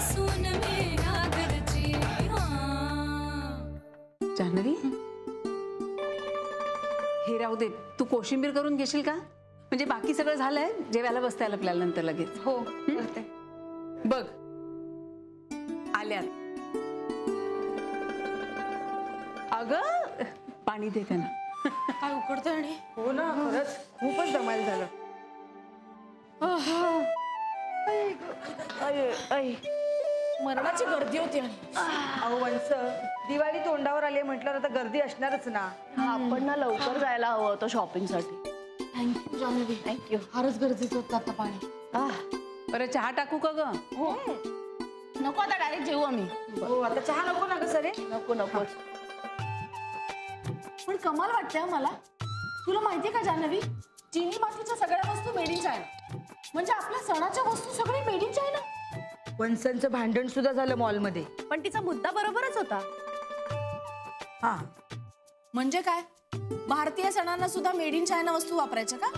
सून मेरा घरची। जान्हवी, हे राहू दे, तू कोशिंबीर करून घेशील का? म्हणजे बाकी सगळं झालंय, जेवायला बसता येईल आपल्याला नंतर लगेच। हो करते। बघ आल्यात। अगं पाणी दे का ना। काय उकडतंय आणि हो ना, खरंच खूपच दमाल झालं। मरणाची गर्दी होती। अहो वंस, दिवाळी तोंडावर आली म्हटल्यावर आता गर्दी असणारच ना। आपण ना लवकर जायला हवं होतं शॉपिंग साठी। Thank you Janhavi, thank you. फारच गरजेचं होतं आता पाणी। बरं चहा टाकू का ग? हो नको, आता डायरेक्ट जेवू आम्ही। हो आता चहा नको ना ग सरे? नको नको। पण कमाल वाटतंय मला, तुला माहितीये का जान्हवी, चिनी मातीच्या सगळ्या वस्तू मेड इन चायना, म्हणजे आपल्या सणाच्या वस्तू सगळे मेड इन चायना। वंसांचं भांडण सुद्धा झालं मॉल मध्ये, पण तिचा मुद्दा बरोबरच होता। हा म्हणजे काय, भारतीय सणांना सुद्धा मेड इन चायना वस्तू वापरायच्या का?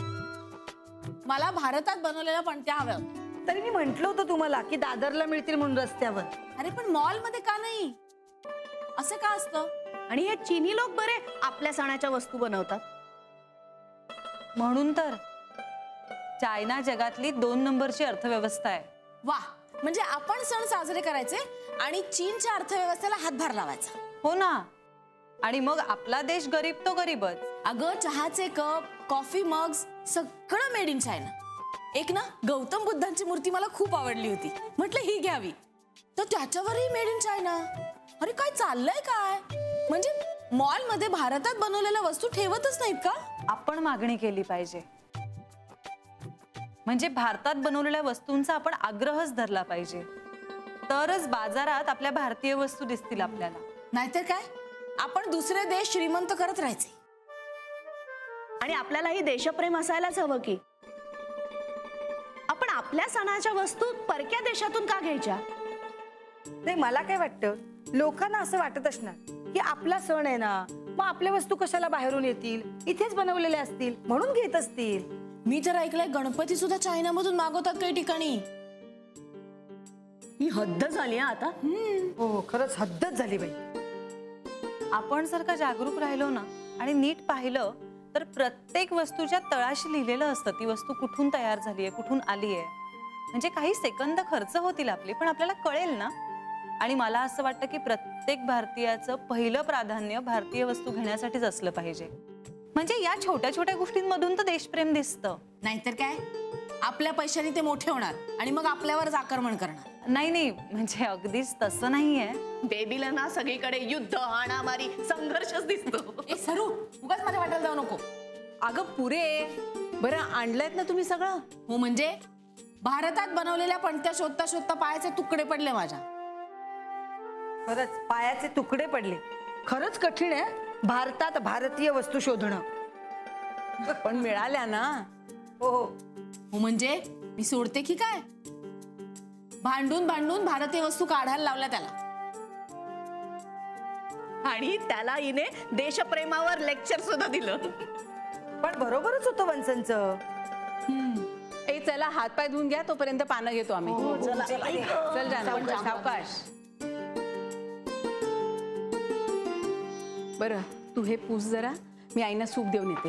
मला भारतात बनवलेल्या पणत्या हव्या होत्या। तरी मी म्हंटल होतं तुम्हाला की दादरला मिळतील म्हणून रस्त्यावर। अरे पण मॉल मध्ये का नाही? असं का असतं? आणि हे चीनी लोक बरे आपल्या सणाच्या वस्तू बनवतात म्हणून तर चायना जगातली 2 नंबरची अर्थव्यवस्था आहे। वा, म्हणजे आपण सण साजरे करायचे आणि चीनच्या अर्थव्यवस्थेला हातभार लावायचा। हो ना, आणि मग आपला देश गरीब तो गरीबच। अगं चहाचे कप, कॉफी मग्स सगळं मेड इन चायना। एक ना गौतम बुद्धांची मूर्ती मला खूप आवडली होती, म्हटलं ही घ्यावी, तर त्याच्यावरही मेड इन चायना। अरे काय चाललंय काय? म्हणजे मॉल मध्ये भारतात बनवलेल्या वस्तू ठेवतच नाहीत का? आपण मागणी केली पाहिजे, म्हणजे भारतात बनवलेल्या वस्तूंचा आपण आग्रहच धरला पाहिजे, तरच बाजारात आपल्या भारतीय वस्तू दिसतील आपल्याला। नाहीतर काय, आपण दुसरे देश श्रीमंत करत राहायचे। आणि आपल्यालाही देशप्रेम असायलाच हवं की आपण आपल्या सणाच्या वस्तू परक्या देशातून का घ्यायच्या? नाही, मला काय वाटतं, लोकांना असं वाटत असणार की आपला सण आहे ना, मग आपल्या वस्तू कशाला बाहेरून येतील, इथेच बनवलेल्या असतील म्हणून घेत असतील। मी तर ऐकलंय गणपती सुद्धा चायनामधून मागवतात काही ठिकाणी। ही हद्द झाली आता। हो खरंच हद्दच झाली बाई। आपण जर का जागरूक राहिलो ना आणि नीट पाहिलं तर प्रत्येक वस्तूच्या तळाशी लिहिलेलं असतं ती वस्तू कुठून तयार झाली आहे, कुठून आली आहे। म्हणजे काही सेकंद खर्च होतील आपले, पण आपल्याला कळेल ना। आणि मला असं वाटतं की प्रत्येक भारतीयाचं पहिलं प्राधान्य भारतीय वस्तू घेण्यासाठीच असलं पाहिजे। म्हणजे या छोट्या छोट्या गोष्टींमधून तर देशप्रेम दिसतं। नाहीतर काय, आपल्या पैशाने ते मोठे होणार आणि मग आपल्यावरच आक्रमण करणार। नाही नाही, म्हणजे अगदीच तसं नाहीये। बेबीला ना सगळीकडे युद्ध, हाणामारी, संघर्षच दिसतो। ए सरू, उगाच माझ्या वाटेला जाऊ नको। अगं पुरे, बरं आणलंयत ना तुम्ही सगळं? हो, म्हणजे भारतात बनवलेल्या पणत्या शोधता शोधता पायाचे तुकडे पडले माझ्या। खरंच पायाचे तुकडे पडले। खरंच कठीण आहे भारतात भारतीय वस्तू शोधणं। पण मिळाल्या ना? हो हो हो, म्हणजे मी सोडते की काय? भांडून भांडून भारतीय वस्तू काढायला लावल्या त्याला। आणि त्याला हिने देशप्रेमावर लेक्चर सुद्धा दिलं। पण बरोबरच होतं वंसांचं। ए चला हात पाय धुवून घ्या, तोपर्यंत पानं घेतो आम्ही। चल जान्हवी, सावकाश। बरं तू हे पूस जरा, मी आईना सूप देऊन येते।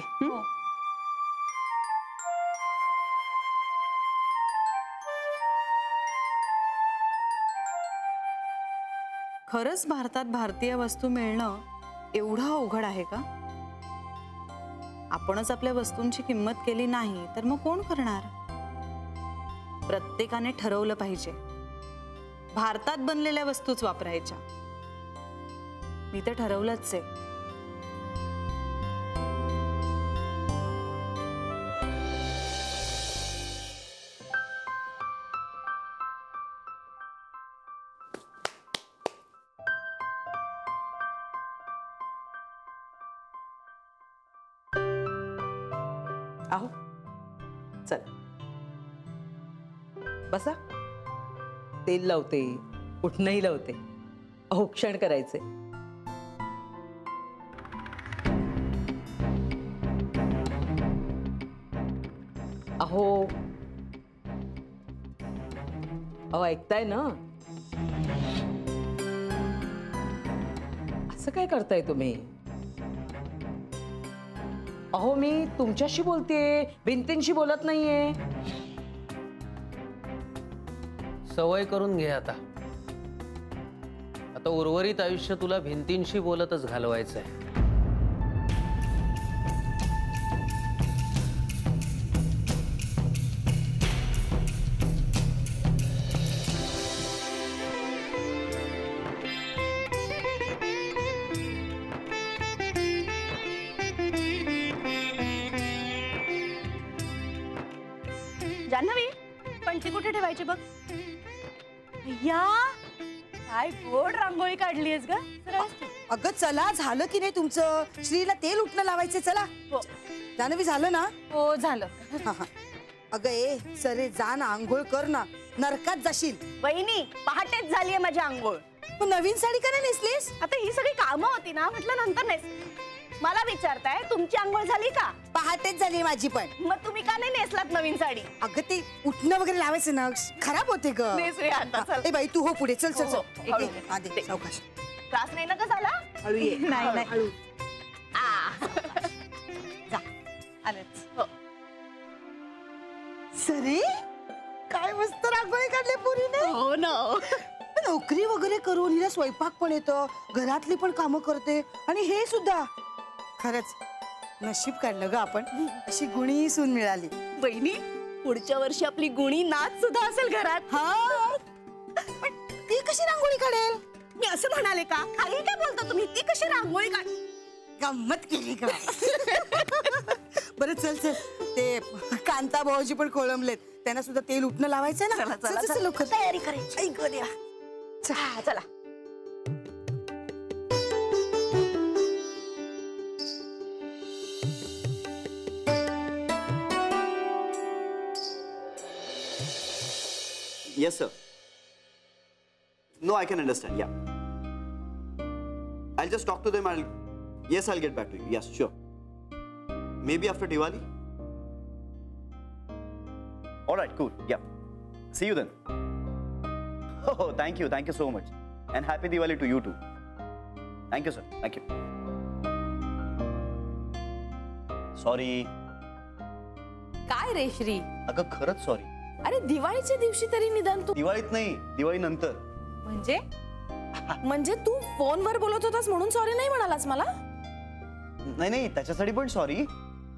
खरंच भारतात भारतीय वस्तू मिळणं एवढं अवघड आहे का? आपणच आपल्या वस्तूंची किंमत केली नाही तर मग कोण करणार? प्रत्येकाने ठरवलं पाहिजे भारतात बनलेल्या वस्तूच वापरायच्या। मी तर ठरवलंच आहे। आहो चल बसा। तेल लावते, उठणंही लावते, औक्षण करायचे। अहो ऐकताय ना? असं काय करताय तुम्ही? अहो मी तुमच्याशी बोलतेय, भिंतींशी बोलत नाहीये. सवय करून घे आता. आता उर्वरित आयुष्य तुला भिंतींशी बोलतच घालवायचंय. जान्हवी, पणती कुठे ठेवायची बघ. या काय गोड रांगोळी काढलीयस ग. अगं चला, झालं की नाही तुमचं? श्रीला तेल उठणं लावायचे. चला जान्हवी, झालं ना? हो झालं. हा, हा. अगं ए सरे, जा ना, आंघोळ कर ना, नरकात जाशील. वहिनी, पहाटेच झालीये माझी आंघोळ. मग नवीन साडी का नाही नेसलीस? आता ही सगळी कामं होती ना, म्हटलं नंतर नेस. मला विचारताय तुमची आंघोळ झाली का? पहाटेच झाली माझी पण. मग तुम्ही का नाही नेसलात नवीन साडी? अगं ते उठणं वगैरे लावायचं ना, खराब होते ग. नेसूया आता, चल. ए बाई, तू हो पुढे. चल चल हो, चल. हो, हळू. आधी सावकाश. त्रास नाही ना का झाला? हळू ये. नाही, नाही. हळू. आलेच. हो. सरे, काय मस्त रांगोळी काढली पुरीने. हो ना. नोकरी वगैरे करून हिला स्वयंपाक पण येतं, घरातली पण कामं करते, आणि हे सुद्धा. खरंच नशीब काढलं ग आपण, अशी गुणी सून मिळाली. वहिनी, पुढच्या वर्षी आपली गुणी नाच सुद्धा असेल घरात. हा, पण ती कशी रांगोळी काढेल? मी असं म्हणाले का? काही काय बोलता तुम्ही? ती कशी रांगोळी काढ. गंमत केली का? बरं चल चल, ते कांता भाऊजी पण कोळंबलेत, त्यांना सुद्धा तेल उठणं लावायचं ना. चला, चल, चल, लवकर तयारी करायची. ऐक गं देवा. चला. Yes, sir. No, I can understand. Yeah. I'll just talk to them. Yes, I'll get back to you. Yes, sure. Maybe after Diwali. All right, cool. Yeah. See you then. Oh, thank you. Thank you so much. And happy Diwali to you too. Thank you, sir. Thank you. Sorry. काय रे श्री? अगं खरंच sorry. अरे दिवाळीच्या दिवशी तरी निदान तू. दिवाळीत नाही, दिवाळी नंतर. म्हणजे तू फोनवर बोलत होतास म्हणून सॉरी नाही म्हणालास मला? नाही नाही, त्याच्यासाठी पण सॉरी,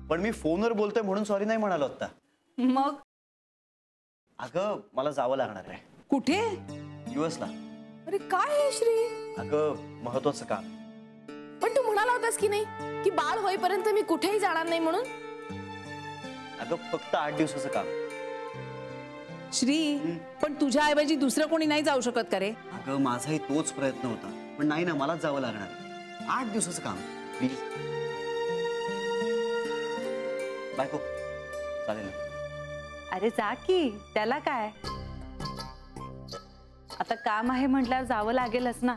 पण मी फोनवर बोलतोय म्हणून सॉरी नाही म्हणालो आता. मग अगं मला जावं लागणार आहे. कुठे? US ला. अरे काय आहे श्री? अगं महत्वाचं काम. पण तू म्हणाला होतास की नाही की बाळ होईपर्यंत मी कुठेही जाणार नाही म्हणून? अगं फक्त 8 दिवसाचं काम. श्री, पण तुझ्या ऐवजी दुसरं कोणी नाही जाऊ शकत का रे? अगं माझाही तोच प्रयत्न होता, पण नाही ना, मलाच जावं लागणार. 8 दिवसाचं काम प्लीज. बायको चालेल ना? अरे जा की, त्याला काय. आता काम आहे म्हटल्यावर जावं लागेलच ना.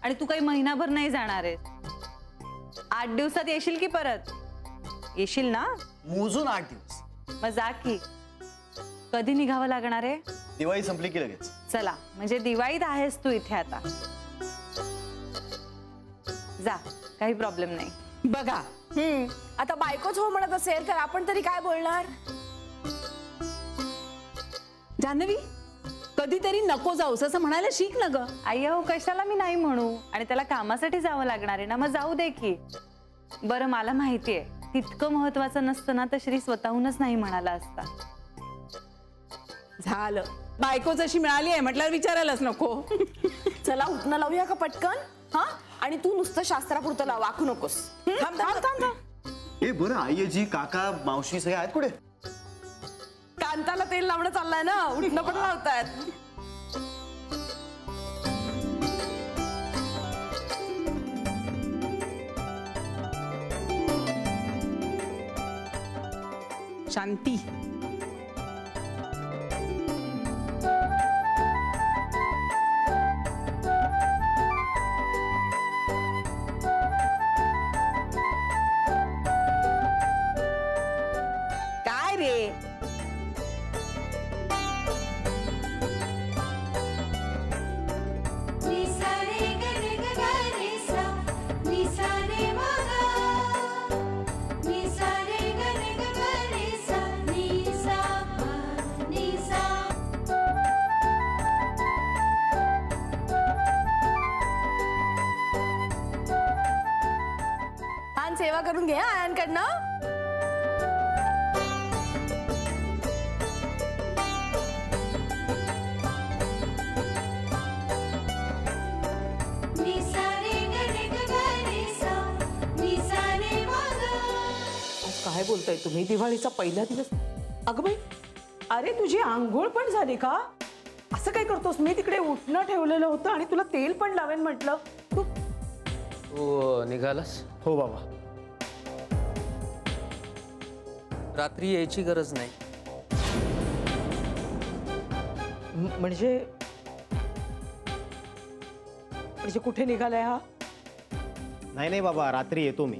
आणि तू काही महिनाभर नाही जाणार आहे. 8 दिवसात येशील की परत येशील ना? मोजून 8 दिवस. मग जा की. कधी निघावं लागणार आहे? दिवाळी संपली की लगेच. चला, म्हणजे दिवाळीत आहेस तू इथे आता. जा, काही प्रॉब्लेम नाही. बघा, आता बायकोच हो म्हणत असेल तर आपण तरी काय बोलणार? जान्हवी, कधीतरी नको जाऊस असं म्हणायला शिक ना ग. अय्यो, कशाला मी नाही म्हणू. आणि त्याला कामासाठी जावं लागणार आहे ना, मग जाऊ दे की. बरं, मला माहितीये तितकं महत्वाचं नसतं ना तर श्री स्वतःहूनच नाही म्हणाला असता. झालं, बायकोच अशी मिळाली आहे म्हटल्यावर विचारायलाच नको. चला उठणं लावूया का पटकन? हा, आणि तू नुसतं शास्त्रापुरतं लाव, वाकू नकोस. थांब थांब थांब थांब. हे बरं, आईजी काका मावशी सगळे आहेत कुठे? कांताला तेल लावणं चाललंय ना, उठणं पण लावतायत. शांती, काय रे? सेवा करून घे आयांकडनं. काय बोलताय तुम्ही? दिवाळीचा पहिला दिवस. अगं बाई, अरे तुझी आंघोळ पण झाली का? असं काय करतोस? मी तिकडे उठणं ठेवलेलं होतं आणि तुला तेल पण लावेन म्हटलं. तू निघालास? हो बाबा. रात्री यायची गरज नाही. म्हणजे कुठे निघालाय हा? नाही नाही बाबा, रात्री येतो मी.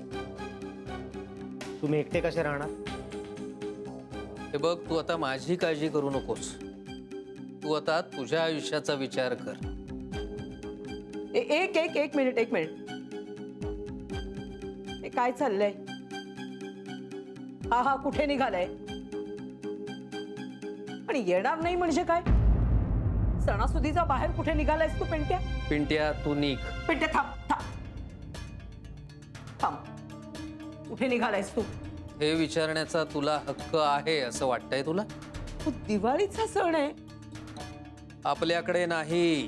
तुम्ही एकटे कसे राहणार? हे बघ, तू आता माझी काळजी करू नकोस. तू आता तुझ्या आयुष्याचा विचार कर. एक मिनिट. हे काय चाललंय? हा कुठे निघालाय? आणि येणार नाही म्हणजे काय? सणासुदीचा बाहेर कुठे निघालायस तू पिंट्या? पिंट्या, तू निघ. पिंट्या थांब. कुठे निघालायस तू? हे विचारण्याचा तुला हक्क आहे असं वाटतंय तुला? तू दिवाळीचा सण आहे. आपल्याकडे नाही,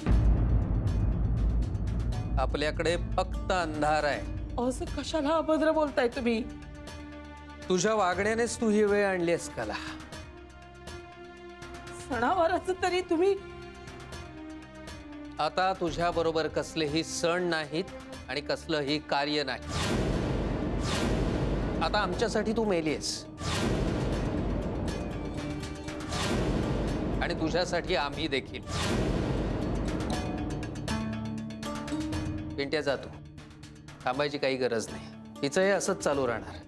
आपल्याकडे फक्त अंधार आहे. असं कशाला अभद्र बोलताय तुम्ही? तुझ्या वागण्यानेच तू ही वेळ आणलीस कला. सणावाराचं तरी तुम्ही. आता तुझ्या बरोबर कसलेही सण नाहीत आणि कसलंही कार्य नाही. आता आमच्यासाठी तू मेलीस आणि तुझ्यासाठी आम्ही देखील. पिंट्या, जातो. थांबायची काही गरज नाही. हिचं हे असंच चालू राहणार.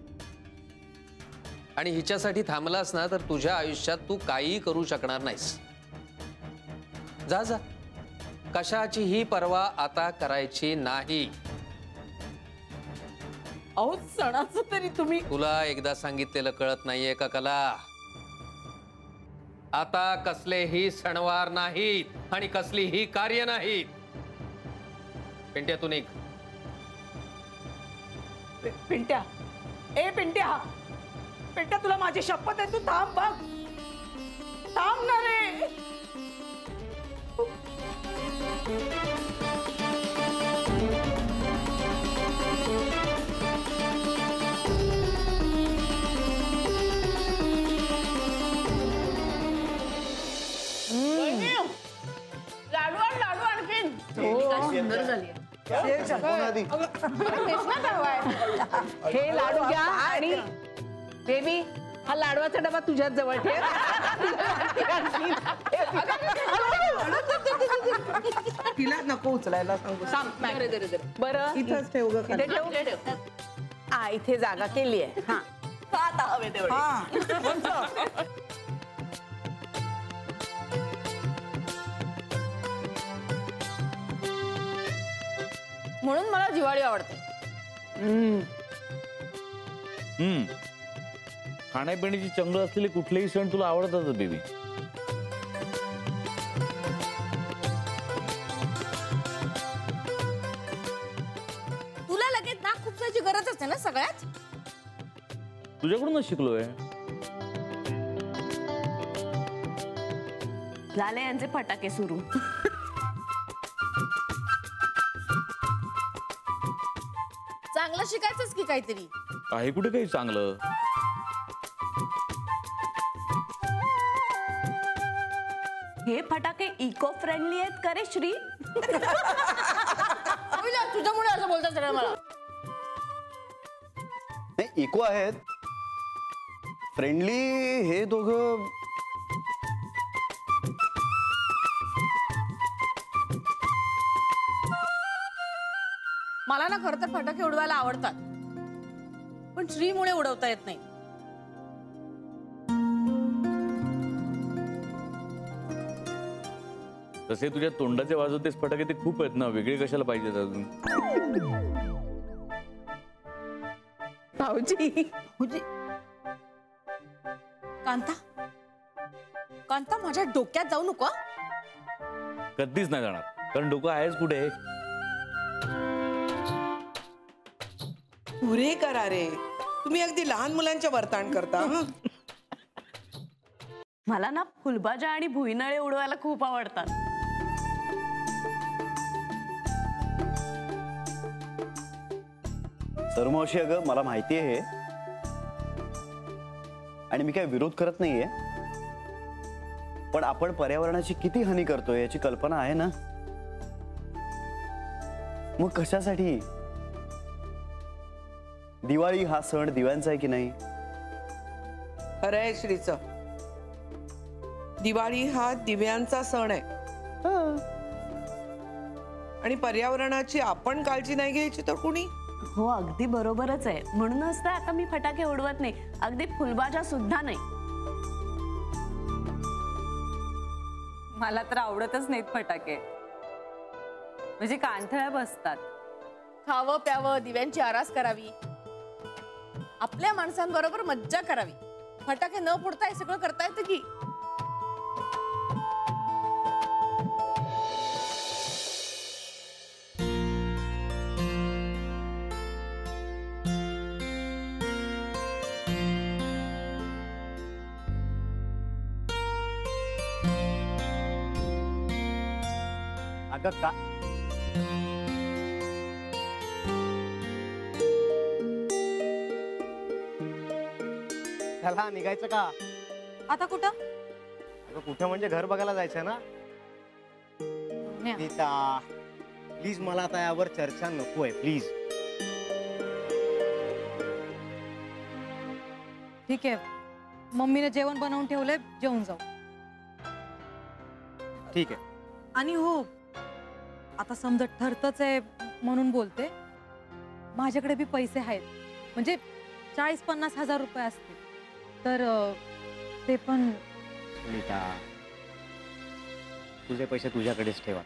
आणि हिच्यासाठी थांबलास ना तर तुझ्या आयुष्यात तू काही करू शकणार नाहीस. जा जा. कशाचीही पर्वा आता करायची नाही. अहो, सणाचं तरी तुम्ही. तुला एकदा सांगितलेलं कळत नाहीये का कला? आता कसलेही सणवार नाहीत आणि कसलीही कार्य नाहीत. पिंट्या, तू निघ. पिंट्या, पिंट्या, तुला माझी शपथ आहे. तू थांब बघ. थांब ना रे. लाडू आणखीन. सुंदर झाली. हे लाडू घ्या आणि बेबी हा लाडवाचा डबा तुझ्याच जवळ ठेव. तिला नको उचलायला सांगू. बरं इथंच ठेव ग. इथे ठेव. इथे जागा केली आहे. हा, आता हवे तेवढे. म्हणून मला दिवाळी आवडते. खाण्यापिण्याची चंगळ असलेले कुठलेही सण तुला आवडतात बेबी? तुला लगेच नाक खुपसायची गरज असते ना सगळ्यात. तुझ्याकडूनच शिकलोय. झाले यांचे फटाके सुरू. चांगलं शिकायचंच की काहीतरी. आहे कुठे काही चांगलं? हे फटाके इको फ्रेंडली आहेत का रे श्री? तुझ्यामुळे असं बोलतात सगळं मला. नाही, इको आहेत. फ्रेंडली हे दोघं. मला ना खरं तर फटाके उडवायला आवडतात, पण श्रीमुळे उडवता येत नाही. तसे तुझ्या तोंडाचे वाजवतेस फटाके ते खूप आहेत ना, वेगळे कशाला पाहिजेत अजून? भाऊजी. कांता, कांता माझ्या डोक्यात जाऊ नको. कधीच नाही जाणार, कारण डोकं आहेच कुठे. पुरे करा रे. तुम्ही अगदी लहान मुलांच्या वर्तान करता. हं? मला ना फुलभाज्या आणि भुईनळे उडवायला खूप आवडतात. सरमावशी अगं मला माहिती आहे हे, आणि मी काय विरोध करत नाहीये, पण आपण पर्यावरणाची किती हानी करतोय याची कल्पना आहे ना. मग कशासाठी? दिवाळी हा सण दिव्यांचा आहे की नाही? खरंय श्रीच, दिवाळी हा दिव्यांचा सण आहे. आणि पर्यावरणाची आपण काळजी नाही घ्यायची तर कुणी? हो अगदी बरोबरच आहे. म्हणूनच तर आता मी फटाके उडवत नाही, अगदी फुलभाज्या सुद्धा नाही. मला तर आवडतच नाहीत फटाके, म्हणजे कानठळ्या बसतात. खावं प्यावं, दिव्यांची आरास करावी, आपल्या माणसांबरोबर मज्जा करावी. फटाके न फोडता हे सगळं करता येतं की? अगं का चला निघायचं का? आता कुठं? अगं कुठं म्हणजे घर बघायला जायचं ना. नीता प्लीज, मला आता यावर चर्चा नको आहे प्लीज. ठीक आहे, मम्मीने जेवण बनवून ठेवलंय, जेवून जाऊ. ठीक आहे. आणि हो, आता समजा ठरतच आहे म्हणून बोलते, माझ्याकडे बी पैसे आहेत, म्हणजे 40-50 हजार रुपये असतील तर ते पण. नीता, तुझे पैसे तुझ्याकडेच ठेवा.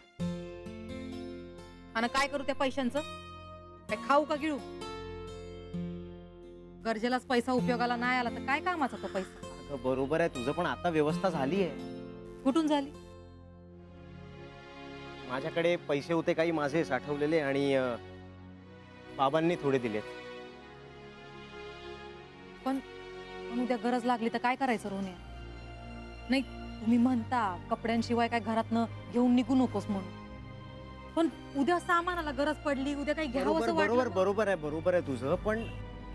आणि काय करू त्या पैशांचं? काय खाऊ का गिळू? गरजेलाच पैसा उपयोगाला नाही आला तर काय कामाचा तो पैसा? अगं बरोबर आहे तुझं, पण आता व्यवस्था झाली आहे. कुठून झाली? माझ्याकडे पैसे होते काही माझे साठवलेले, आणि बाबांनी थोडे दिलेत. पण उद्या गरज लागली तर काय करायचं रोन्या? नाही, तुम्ही म्हणता कपड्यांशिवाय काय घरातनं घेऊन निघू नकोस म्हणून, पण उद्या सामानाला गरज पडली, उद्या काही घ्यावं असं बरोबर बरोबर आहे तुझं, पण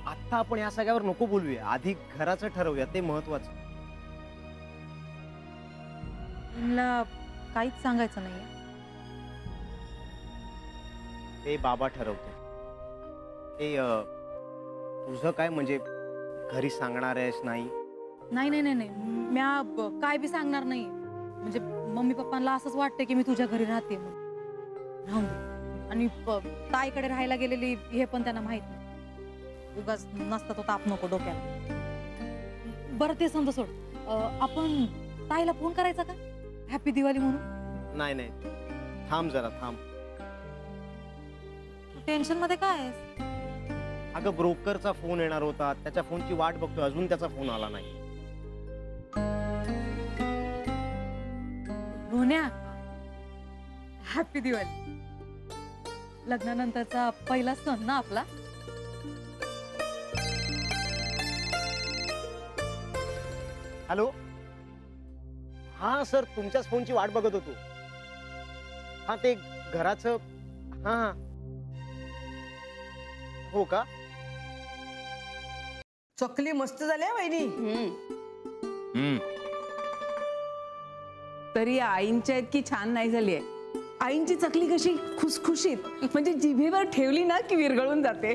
आता आपण या सगळ्यावर नको बोलूया. आधी घराचं ठरवूया, ते महत्वाचं. मला काहीच सांगायचं नाही. ते बाबा ठरवते. ते तुझं काय म्हणजे घरी सांगणार आहेस? नाही नाही नाही नाही, म्या काय बी सांगणार नाही. म्हणजे मम्मी पप्पांना असंच वाटतं की मी तुझ्या घरी राहते म्हणून. राहून दे. आणि ताईकडे राहायला गेलेली हे पण त्यांना माहित नाही. उगाच नसता तो ताप नको डोक्याला. बरं ते समजा सोड, आपण ताईला फोन करायचा का हॅपी दिवाळी म्हणून? नाही नाही, थांब जरा थांब. टेन्शन मध्ये काय आहेस? अगं ब्रोकरचा फोन येणार होता, त्याच्या फोनची वाट बघतोय, अजून त्याचा फोन आला नाही. रोन्या, हॅपी दिवाळी. लग्नानंतरचा पहिला सण ना आपला. हॅलो, हा सर, तुमच्याच फोनची वाट बघत होतो. हा ते घराचं. हा हो का? चकली मस्त झाल्या वहिनी. तरी आईंच्या इतकी छान नाही झाली आहे. आईंची चकली कशी खुसखुशीत, म्हणजे जिभेवर ठेवली ना की विरघळून जाते.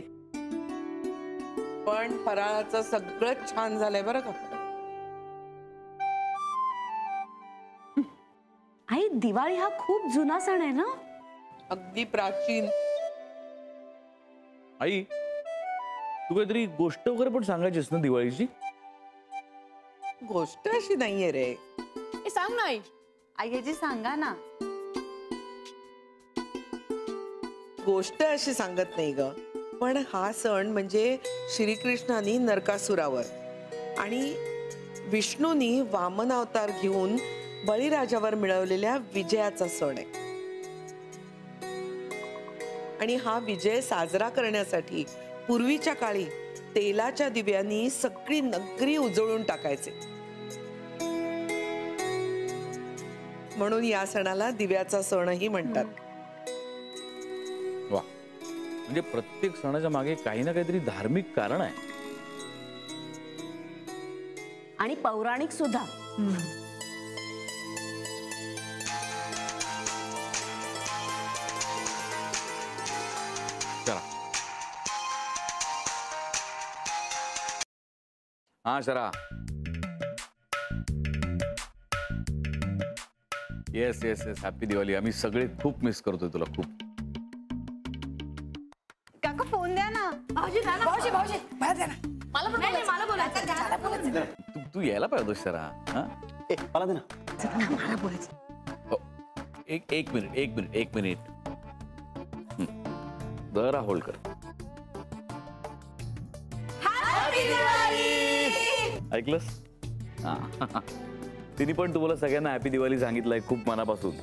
पण फराळाचं सगळं छान झालंय बरं का. आई, दिवाळी हा खूप जुना सण आहे ना. अगदी प्राचीन. आई, तू काहीतरी गोष्ट वगैरे पण सांगायचीस ना दिवाळीची? गोष्ट अशी नाहीये रे. सांग ना आई. आईची सांगा ना. गोष्ट अशी सांगत नाही ग, पण हा सण म्हणजे श्रीकृष्णानी नरकासुरावर आणि विष्णूनी वामन अवतार घेऊन बळीराजावर मिळवलेल्या विजयाचा सण आहे. आणि हा विजय साजरा करण्यासाठी पूर्वीच्या काळी तेलाच्या दिव्यांनी सगळी नगरी उजळून टाकायचे. म्हणून या सणाला दिव्याचा सणही म्हणतात. वा, म्हणजे प्रत्येक सणाच्या मागे काही ना काहीतरी धार्मिक कारण आहे. आणि पौराणिक सुद्धा. चला. हा शरा. Yes yes yes, happy Diwali. आम्ही सगळे खूप मिस करतोय तुला, खूप. काका फोन द्या ना. तू यायला पाहिजे होतं शरा. हा, मला दे ना. एक मिनिट. जरा होल्ड कर. ऐकलंस? हा. तिने पण तुम्हाला सगळ्यांना हॅपी दिवाळी सांगितलंय खूप मनापासून.